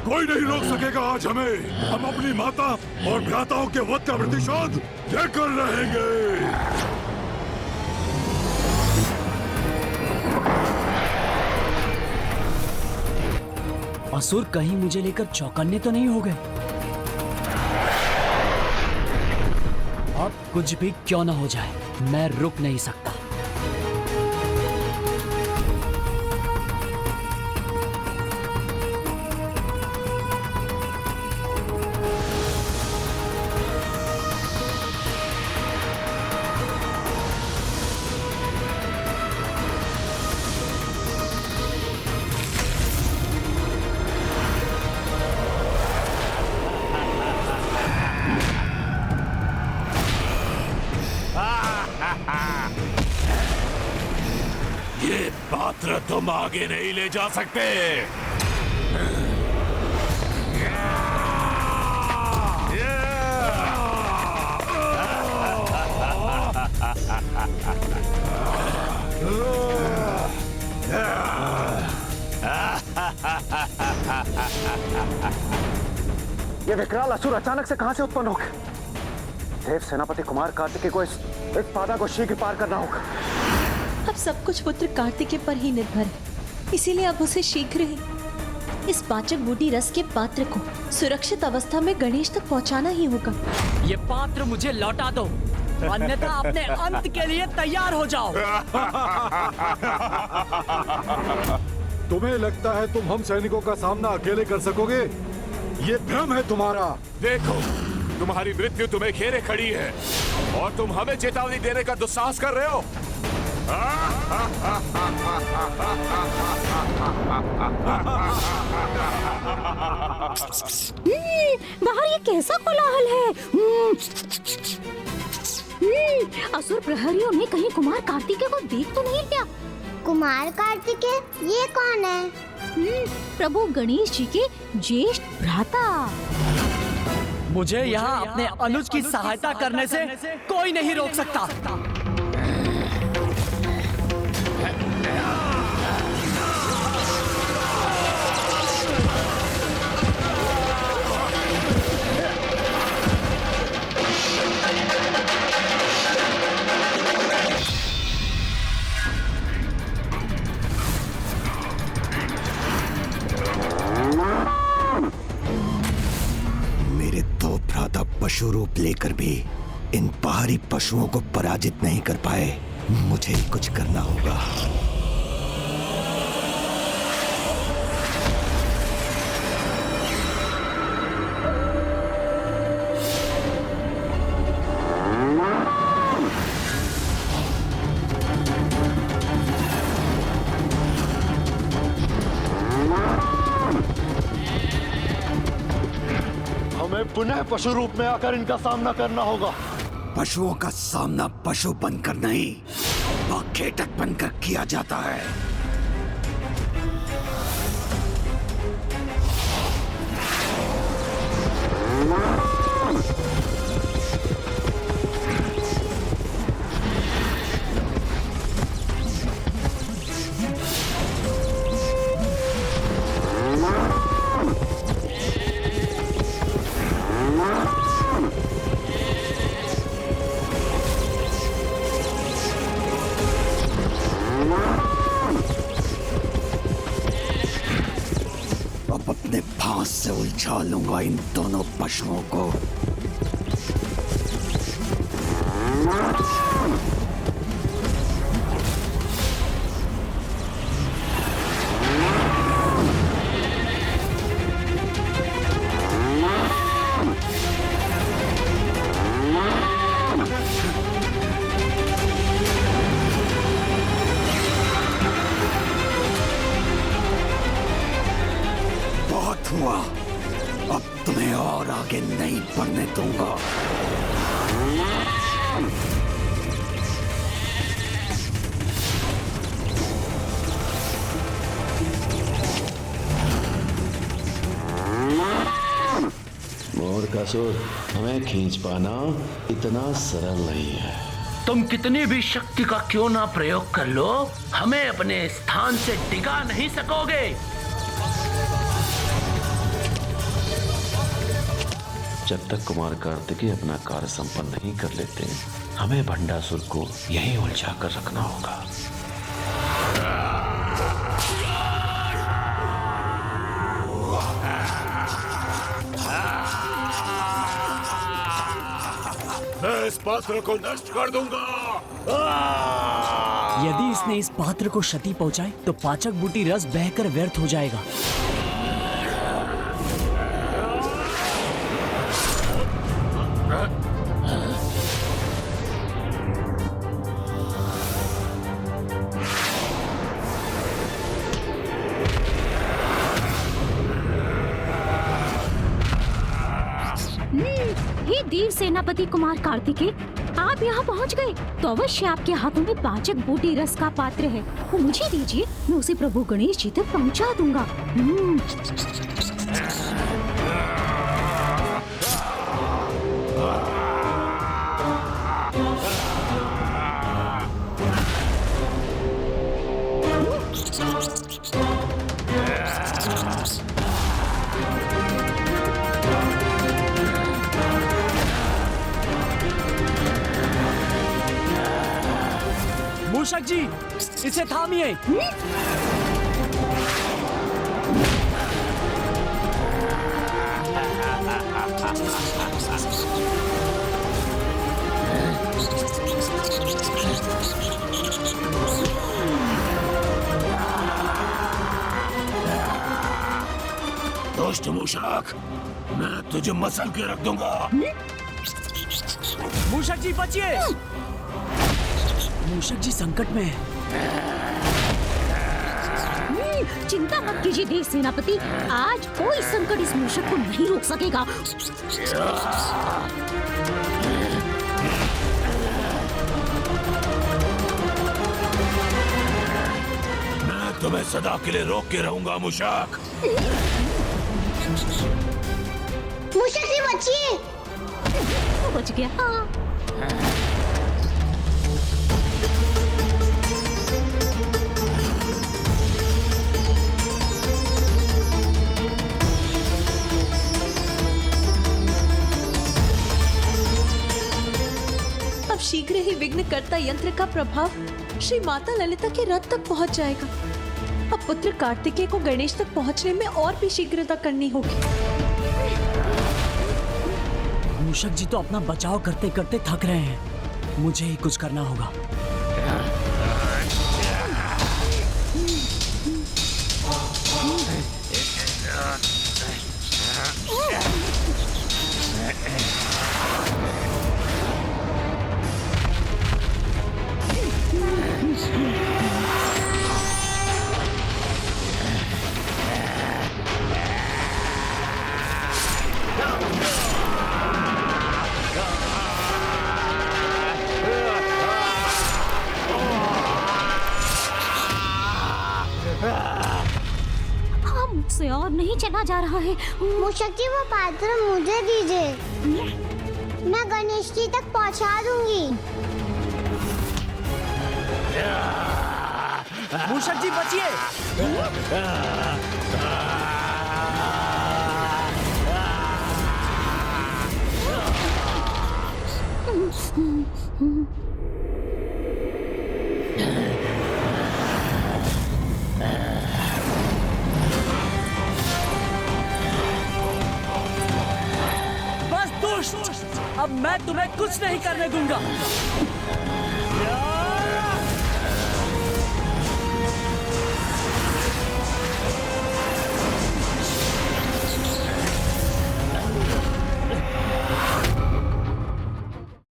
कोई नहीं रोक सकेगा आज हमें। हम अपनी माता और भ्राताओं के वध का प्रतिशोध लेकर रहेंगे। असुर कहीं मुझे लेकर चौकन्ने तो नहीं हो गए? अब कुछ भी क्यों ना हो जाए, मैं रुक नहीं सकता। ये पात्र तुम आगे नहीं ले जा सकते। ये विकराल असुर अचानक से कहां से उत्पन्न हो गए? देव सेनापति कुमार कार्तिकेय को इस बाधा को शीघ्र पार करना होगा। अब सब कुछ पुत्र कार्तिकेय पर ही निर्भर है, इसीलिए अब उसे शीघ्र ही इस पाचक बूटी रस के पात्र को सुरक्षित अवस्था में गणेश तक पहुंचाना ही होगा। ये पात्र मुझे लौटा दो, अन्यथा अपने अंत के लिए तैयार हो जाओ। तुम्हें लगता है तुम हम सैनिकों का सामना अकेले कर सकोगे? ये भ्रम है तुम्हारा। देखो, तुम्हारी मृत्यु तुम्हें घेरे खड़ी है और तुम हमें चेतावनी देने का दुस्साहस कर रहे हो। बाहर ये कैसा कोलाहल है? असुर प्रहरियों ने कहीं कुमार कार्तिकेय को देख तो नहीं लिया? कुमार कार्तिकेय ये कौन है? प्रभु गणेश जी के ज्येष्ठ भ्राता। मुझे यहाँ अपने अनुज की सहायता करने से कोई नहीं रोक सकता। पशु रूप लेकर भी इन पहाड़ी पशुओं को पराजित नहीं कर पाए। मुझे ही कुछ करना होगा। पुनः पशु रूप में आकर इनका सामना करना होगा। पशुओं का सामना पशु बनकर नहीं, बखेटक बनकर किया जाता है। अपने फांस से उलझा लूंगा इन दोनों पशुओं को। हुआ, अब तुम्हें और आगे नहीं बढ़ने दूंगा। मोरकासुर, हमें खींच पाना इतना सरल नहीं है। तुम कितनी भी शक्ति का क्यों ना प्रयोग कर लो, हमें अपने स्थान से डिगा नहीं सकोगे। जब तक कुमार कार्तिकेय अपना कार्य संपन्न नहीं कर लेते, हमें भंडासुर को यहीं उलझा कर रखना होगा। मैं इस पात्र को नष्ट कर दूंगा। यदि इसने इस पात्र को क्षति पहुंचाई तो पाचक बूटी रस बहकर व्यर्थ हो जाएगा। हे देव सेनापति कुमार कार्तिकेय, आप यहाँ पहुँच गए तो अवश्य आपके हाथों में पाचक बूटी रस का पात्र है, वो मुझे दीजिए, मैं उसे प्रभु गणेश जी तक पहुँचा दूंगा। मूषक जी, इसे थामिए। दोस्त मूषक, मैं तुझे मसल के रख दूंगा। मूषक जी बचिए। मूषक जी संकट में है। चिंता मत कीजिए देव सेनापति, आज कोई संकट इस मूषक को नहीं रोक सकेगा। मैं तुम्हें सदा के लिए रोक के रहूंगा मूषक। मूषक जी बचिए। वो बच गया। हाँ। अब शीघ्र ही विघ्नकर्ता यंत्र का प्रभाव श्री माता ललिता के रथ तक पहुंच जाएगा। अब पुत्र कार्तिकेय को गणेश तक पहुंचने में और भी शीघ्रता करनी होगी। मूषक जी तो अपना बचाव करते करते थक रहे हैं, मुझे ही कुछ करना होगा। मुझसे और नहीं चला जा रहा है। मूषक जी वो पात्र मुझे दीजिए, मैं गणेश जी तक पहुंचा दूंगी। मूषक जी बचिए। बस दुष्ट, अब मैं तुम्हें कुछ नहीं करने दूंगा।